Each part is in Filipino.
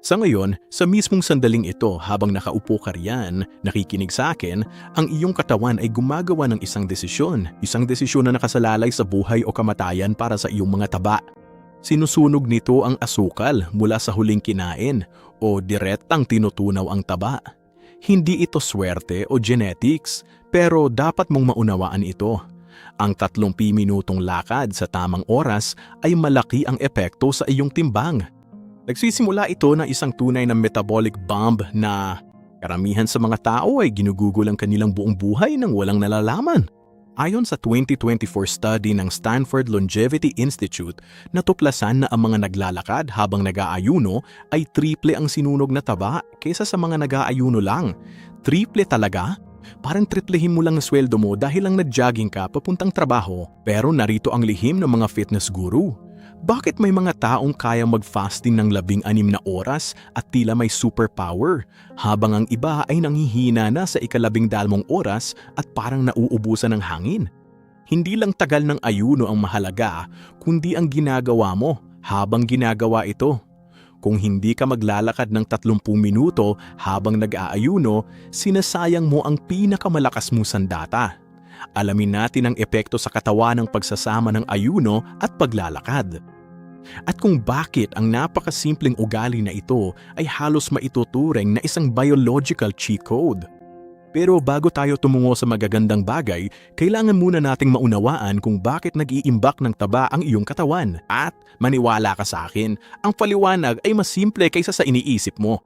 Sa ngayon, sa mismong sandaling ito habang nakaupo ka riyan, nakikinig sa akin, ang iyong katawan ay gumagawa ng isang desisyon na nakasalalay sa buhay o kamatayan para sa iyong mga taba. Sinusunog nito ang asukal mula sa huling kinain o direktang tinutunaw ang taba. Hindi ito swerte o genetics, pero dapat mong maunawaan ito. Ang 30 minutong lakad sa tamang oras ay malaki ang epekto sa iyong timbang. Nagsisimula ito ng isang tunay na metabolic bomb na karamihan sa mga tao ay ginugugol ang kanilang buong buhay nang walang nalalaman. Ayon sa 2024 study ng Stanford Longevity Institute, natuklasan na ang mga naglalakad habang nag-aayuno ay triple ang sinunog na taba kaysa sa mga nag-aayuno lang. Triple talaga? Parang triplehin mo lang ang sweldo mo dahil lang nag-jogging ka papuntang trabaho. Pero narito ang lihim ng mga fitness guru. Bakit may mga taong kayang mag-fasting ng 16 na oras at tila may superpower, habang ang iba ay nanghihina na sa 12 oras at parang nauubusan ng hangin? Hindi lang tagal ng ayuno ang mahalaga, kundi ang ginagawa mo habang ginagawa ito. Kung hindi ka maglalakad ng 30 minuto habang nag-aayuno, sinasayang mo ang pinakamalakas mong sandata. Alamin natin ang epekto sa katawan ng pagsasama ng ayuno at paglalakad. At kung bakit ang napakasimpleng ugali na ito ay halos maituturing na isang biological cheat code. Pero bago tayo tumungo sa magagandang bagay, kailangan muna nating maunawaan kung bakit nag-iimbak ng taba ang iyong katawan. At maniwala ka sa akin, ang paliwanag ay mas simple kaysa sa iniisip mo.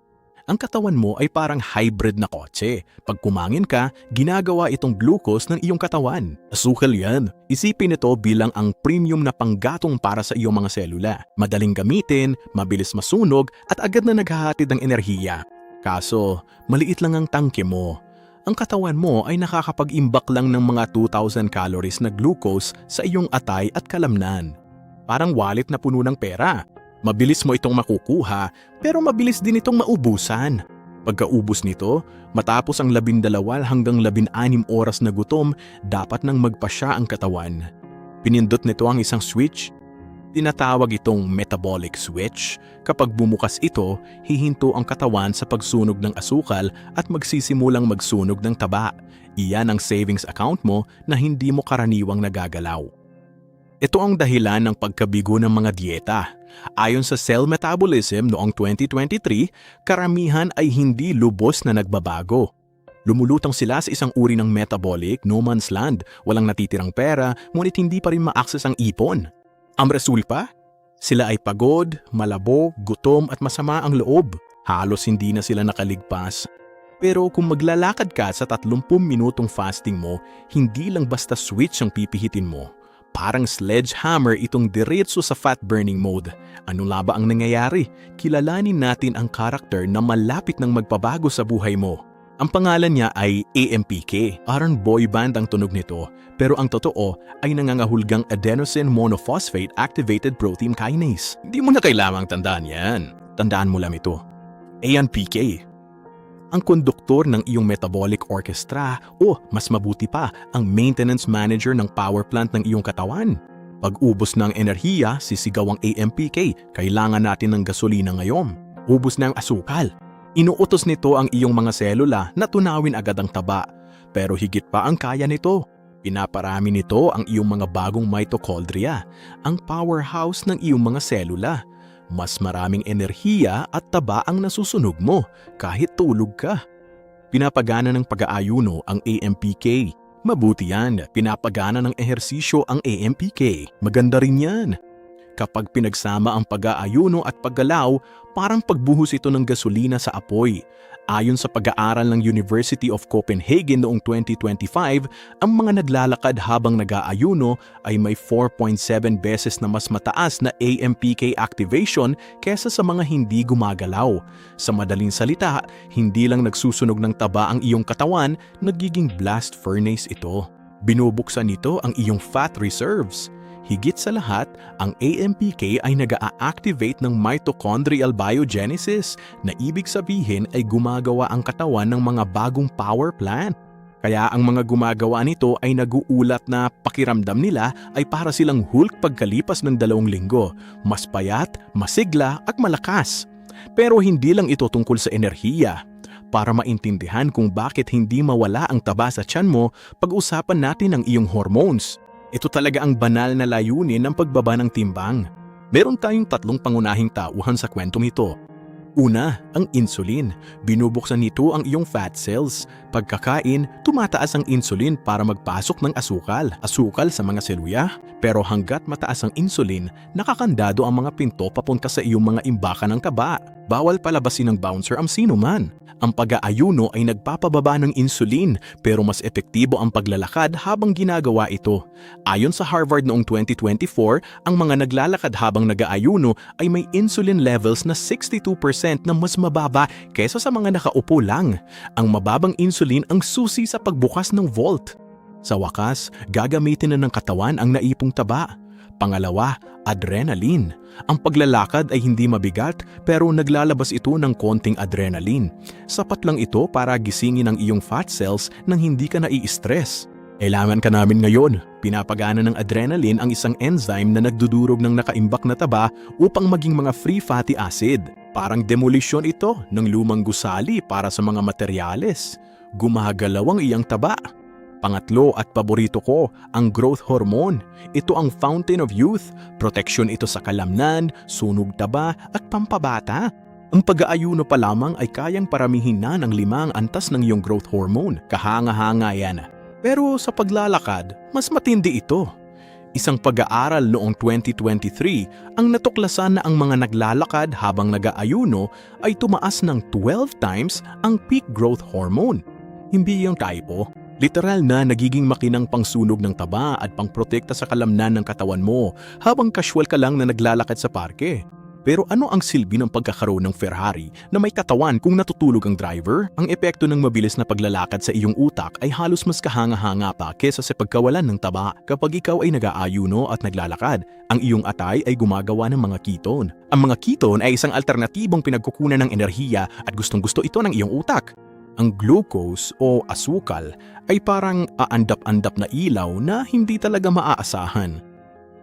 Ang katawan mo ay parang hybrid na kotse. Pag kumangin ka, ginagawa itong glucose ng iyong katawan. Asukal yan. Isipin ito bilang ang premium na panggatong para sa iyong mga selula. Madaling gamitin, mabilis masunog, at agad na naghahatid ng enerhiya. Kaso, maliit lang ang tangke mo. Ang katawan mo ay nakakapag-imbak lang ng mga 2,000 calories na glucose sa iyong atay at kalamnan. Parang wallet na puno ng pera. Mabilis mo itong makukuha, pero mabilis din itong maubusan. Pagkaubos nito, matapos ang 12 hanggang 16 oras na gutom, dapat nang magpasya ang katawan. Pinindot nito ang isang switch. Tinatawag itong metabolic switch. Kapag bumukas ito, hihinto ang katawan sa pagsunog ng asukal at magsisimulang magsunog ng taba. Iyan ang savings account mo na hindi mo karaniwang nagagalaw. Ito ang dahilan ng pagkabigo ng mga dieta. Ayon sa Cell Metabolism noong 2023, karamihan ay hindi lubos na nagbabago. Lumulutang sila sa isang uri ng metabolic no man's land, walang natitirang pera, ngunit hindi pa rin ma-access ang ipon. Ang resulta? Sila ay pagod, malabo, gutom at masama ang loob. Halos hindi na sila nakaligpas. Pero kung maglalakad ka sa 30 minutong fasting mo, hindi lang basta switch ang pipihitin mo. Parang sledgehammer itong diretso sa fat-burning mode. Ano nga ba ang nangyayari? Kilalanin natin ang karakter na malapit ng magpabago sa buhay mo. Ang pangalan niya ay AMPK. Parang boy band ang tunog nito. Pero ang totoo ay nangangahulugang adenosine monophosphate activated protein kinase. Hindi mo na kailangang tandaan yan. Tandaan mo lang ito. AMPK. Ang konduktor ng iyong metabolic orchestra o mas mabuti pa, ang maintenance manager ng power plant ng iyong katawan. Pag ubos ng enerhiya, sisigaw ang AMPK, kailangan natin ng gasolina ngayon. Ubos na ang asukal. Inuutos nito ang iyong mga selula na tunawin agad ang taba. Pero higit pa ang kaya nito. Pinaparami nito ang iyong mga bagong mitochondria, ang powerhouse ng iyong mga selula. Mas maraming enerhiya at taba ang nasusunog mo kahit tulog ka. Pinapagana ng pag-aayuno ang AMPK. Mabuti yan, pinapagana ng ehersisyo ang AMPK. Maganda rin yan. Kapag pinagsama ang pag-aayuno at paggalaw, parang pagbuhos ito ng gasolina sa apoy. Ayon sa pag-aaral ng University of Copenhagen noong 2025, ang mga naglalakad habang nag-aayuno ay may 4.7 beses na mas mataas na AMPK activation kesa sa mga hindi gumagalaw. Sa madaling salita, hindi lang nagsusunog ng taba ang iyong katawan, nagiging blast furnace ito. Binubuksan nito ang iyong fat reserves. Higit sa lahat, ang AMPK ay nag-a-activate ng mitochondrial biogenesis na ibig sabihin ay gumagawa ang katawan ng mga bagong power plant. Kaya ang mga gumagawa nito ay naguulat na pakiramdam nila ay para silang Hulk pagkalipas ng 2 linggo, mas payat, masigla at malakas. Pero hindi lang ito tungkol sa enerhiya. Para maintindihan kung bakit hindi mawala ang taba sa tiyan mo, pag-usapan natin ang iyong hormones. Ito talaga ang banal na layunin ng pagbaba ng timbang. Meron tayong tatlong pangunahing tauhan sa kwentong ito. Una, ang insulin. Binubuksan nito ang iyong fat cells. Pagkakain, tumataas ang insulin para magpasok ng asukal sa mga seluya. Pero hanggat mataas ang insulin, nakakandado ang mga pinto papunta sa iyong mga imbakan ng taba. Bawal palabasin ng bouncer ang sino man. Ang pag-aayuno ay nagpapababa ng insulin pero mas epektibo ang paglalakad habang ginagawa ito. Ayon sa Harvard noong 2024, ang mga naglalakad habang nag-aayuno ay may insulin levels na 62% na mas mababa kaysa sa mga nakaupo lang. Ang mababang insulin ang susi sa pagbukas ng vault. Sa wakas, gagamitin na ng katawan ang naipong taba. Pangalawa, adrenaline. Ang paglalakad ay hindi mabigat pero naglalabas ito ng konting adrenaline. Sapat lang ito para gisingin ang iyong fat cells nang hindi ka nai-stress. Kailangan ka namin ngayon. Pinapagana ng adrenaline ang isang enzyme na nagdudurog ng nakaimbak na taba upang maging mga free fatty acid. Parang demolisyon ito ng lumang gusali para sa mga materyales. Gumagalaw ang iyang taba. Pangatlo at paborito ko, ang growth hormone. Ito ang fountain of youth. Proteksyon ito sa kalamnan, sunog taba at pampabata. Ang pag-aayuno pa lamang ay kayang paramihin na ng 5 antas ng iyong growth hormone. Kahanga-hanga yan. Pero sa paglalakad, mas matindi ito. Isang pag-aaral noong 2023 ang natuklasan na ang mga naglalakad habang nag-aayuno ay tumaas ng 12 times ang peak growth hormone. Hindi yung typo. Literal na nagiging makinang pangsunog ng taba at pangprotekta sa kalamnan ng katawan mo habang casual ka lang na naglalakad sa parke. Pero ano ang silbi ng pagkakaroon ng Ferrari na may katawan kung natutulog ang driver? Ang epekto ng mabilis na paglalakad sa iyong utak ay halos mas kahanga-hanga pa kesa sa pagkawalan ng taba. Kapag ikaw ay nag-aayuno at naglalakad, ang iyong atay ay gumagawa ng mga ketone. Ang mga ketone ay isang alternatibong pinagkukunan ng enerhiya at gustong-gusto ito ng iyong utak. Ang glucose o asukal ay parang aandap-andap na ilaw na hindi talaga maaasahan.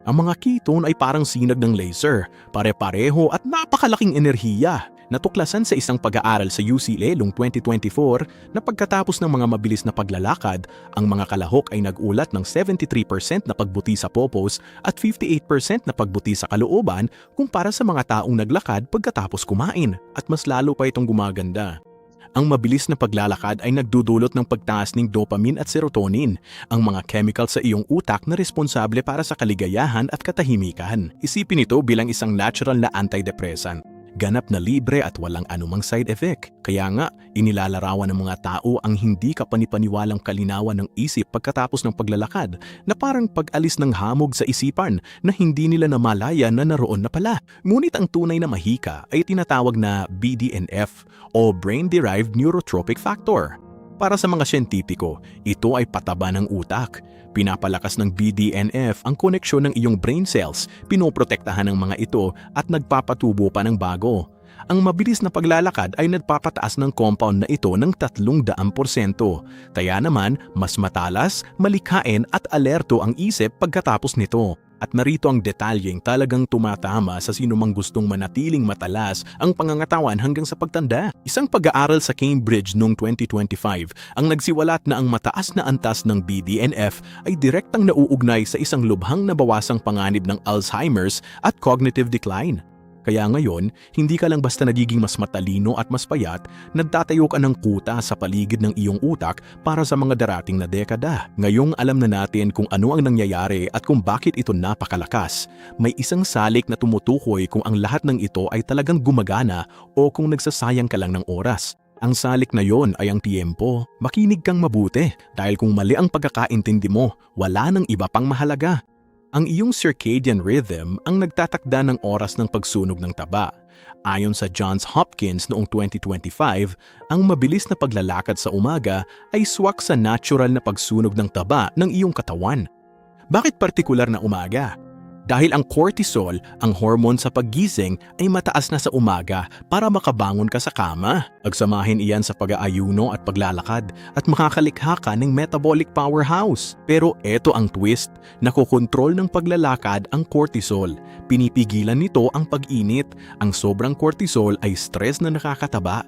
Ang mga ketone ay parang sinag ng laser, pare-pareho at napakalaking enerhiya. Natuklasan sa isang pag-aaral sa UCLA noong 2024 na pagkatapos ng mga mabilis na paglalakad, ang mga kalahok ay nag-ulat ng 73% na pagbuti sa popos at 58% na pagbuti sa kalooban kumpara sa mga taong naglakad pagkatapos kumain, at mas lalo pa itong gumaganda. Ang mabilis na paglalakad ay nagdudulot ng pagtaas ng dopamine at serotonin, ang mga chemical sa iyong utak na responsable para sa kaligayahan at katahimikan. Isipin ito bilang isang natural na antidepressant. Ganap na libre at walang anumang side effect. Kaya nga, inilalarawan ng mga tao ang hindi kapanipaniwalang kalinawan ng isip pagkatapos ng paglalakad na parang pag-alis ng hamog sa isipan na hindi nila namalaya na naroon na pala. Ngunit ang tunay na mahika ay tinatawag na BDNF o Brain-Derived Neurotrophic Factor. Para sa mga siyentipiko, ito ay pataba ng utak. Pinapalakas ng BDNF ang koneksyon ng iyong brain cells, pinoprotektahan ng mga ito at nagpapatubo pa ng bago. Ang mabilis na paglalakad ay nagpapataas ng compound na ito ng 300%. Kaya naman, mas matalas, malikhain at alerto ang isip pagkatapos nito. At narito ang detalyeng talagang tumatama sa sinumang gustong manatiling matalas ang pangangatawan hanggang sa pagtanda. Isang pag-aaral sa Cambridge noong 2025 ang nagsiwalat na ang mataas na antas ng BDNF ay direktang nauugnay sa isang lubhang nabawasang panganib ng Alzheimer's at cognitive decline. Kaya ngayon, hindi ka lang basta nagiging mas matalino at mas payat, nagtatayo ka ng kuta sa paligid ng iyong utak para sa mga darating na dekada. Ngayong alam na natin kung ano ang nangyayari at kung bakit ito napakalakas, may isang salik na tumutukoy kung ang lahat ng ito ay talagang gumagana o kung nagsasayang ka lang ng oras. Ang salik na yon ay ang tiempo. Makinig kang mabuti dahil kung mali ang pagkakaintindi mo, wala nang iba pang mahalaga. Ang iyong circadian rhythm ang nagtatakda ng oras ng pagsunog ng taba. Ayon sa Johns Hopkins noong 2025, ang mabilis na paglalakad sa umaga ay swak sa natural na pagsunog ng taba ng iyong katawan. Bakit partikular na umaga? Dahil ang cortisol, ang hormone sa paggising, ay mataas na sa umaga para makabangon ka sa kama. Pagsamahin iyan sa pag-aayuno at paglalakad at makakalikha ka ng metabolic powerhouse. Pero eto ang twist, nakokontrol ng paglalakad ang cortisol. Pinipigilan nito ang pag-init. Ang sobrang cortisol ay stress na nakakataba.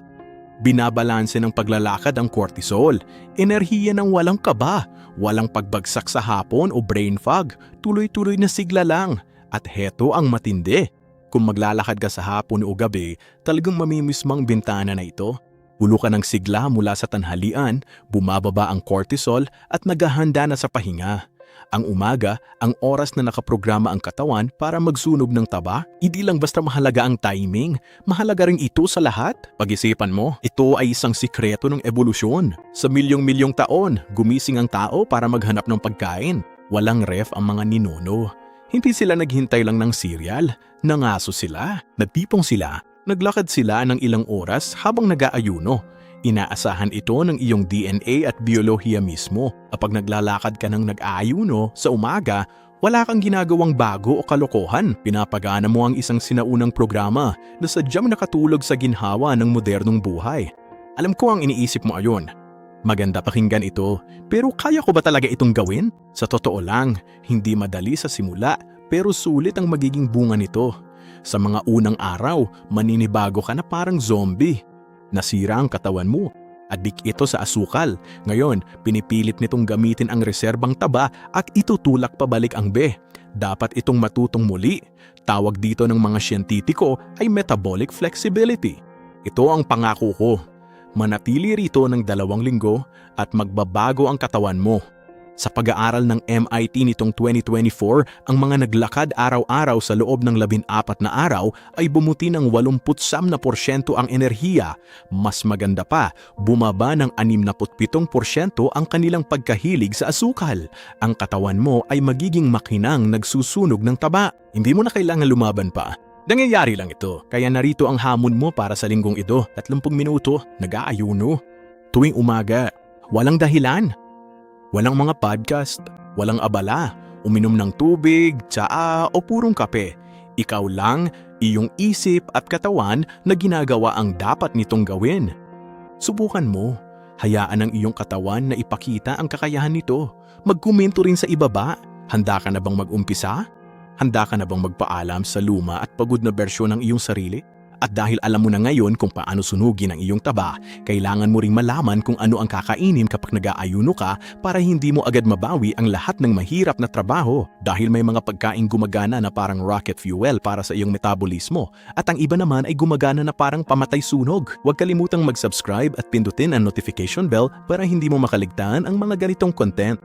Binabalanse ng paglalakad ang cortisol, enerhiya ng walang kaba, walang pagbagsak sa hapon o brain fog, tuloy-tuloy na sigla lang. At heto ang matindi. Kung maglalakad ka sa hapon o gabi, talagang mamimismang bintana na ito. Hulo ka ng sigla mula sa tanghalian, bumababa ang cortisol at naghahanda na sa pahinga. Ang umaga, ang oras na nakaprograma ang katawan para magsunog ng taba, hindi lang basta mahalaga ang timing, mahalaga rin ito sa lahat. Pag-isipan mo, ito ay isang sikreto ng ebolusyon. Sa milyong-milyong taon, gumising ang tao para maghanap ng pagkain. Walang ref ang mga ninuno. Hindi sila naghintay lang ng cereal, nangaso sila, nagtipong sila, naglakad sila ng ilang oras habang nag-aayuno. Inaasahan ito ng iyong DNA at biyolohiya mismo. Kapag naglalakad ka ng nag-aayuno sa umaga, wala kang ginagawang bago o kalokohan. Pinapagana mo ang isang sinaunang programa na sadyang nakatulog sa ginhawa ng modernong buhay. Alam ko ang iniisip mo ayon. Maganda pakinggan ito, pero kaya ko ba talaga itong gawin? Sa totoo lang, hindi madali sa simula, pero sulit ang magiging bunga nito. Sa mga unang araw, maninibago ka na parang zombie. Nasira ang katawan mo. Adik ito sa asukal. Ngayon, pinipilit nitong gamitin ang reserbang taba at itutulak pabalik ang Dapat itong matutong muli. Tawag dito ng mga siyentipiko ay metabolic flexibility. Ito ang pangako ko. Manatili rito ng 2 linggo at magbabago ang katawan mo. Sa pag-aaral ng MIT nitong 2024, ang mga naglakad araw-araw sa loob ng 14 na araw ay bumuti ng 89% ang enerhiya. Mas maganda pa, bumaba ng 67% ang kanilang pagkahilig sa asukal. Ang katawan mo ay magiging makinang nagsusunog ng taba. Hindi mo na kailangan lumaban pa. Nangyayari lang ito, kaya narito ang hamon mo para sa linggong ito. 30 minuto, nag-aayuno. Tuwing umaga, walang dahilan. Walang mga podcast, walang abala, uminom ng tubig, tsaa o purong kape. Ikaw lang, iyong isip at katawan na ginagawa ang dapat nitong gawin. Subukan mo, hayaan ang iyong katawan na ipakita ang kakayahan nito. Magkomento rin sa ibaba, handa ka na bang mag-umpisa? Handa ka na bang magpaalam sa luma at pagod na bersyon ng iyong sarili? At dahil alam mo na ngayon kung paano sunugin ang iyong taba, kailangan mo ring malaman kung ano ang kakainin kapag nag-aayuno ka para hindi mo agad mabawi ang lahat ng mahirap na trabaho. Dahil may mga pagkain gumagana na parang rocket fuel para sa iyong metabolismo at ang iba naman ay gumagana na parang pamatay sunog. Huwag kalimutang mag-subscribe at pindutin ang notification bell para hindi mo makaligtaan ang mga ganitong content.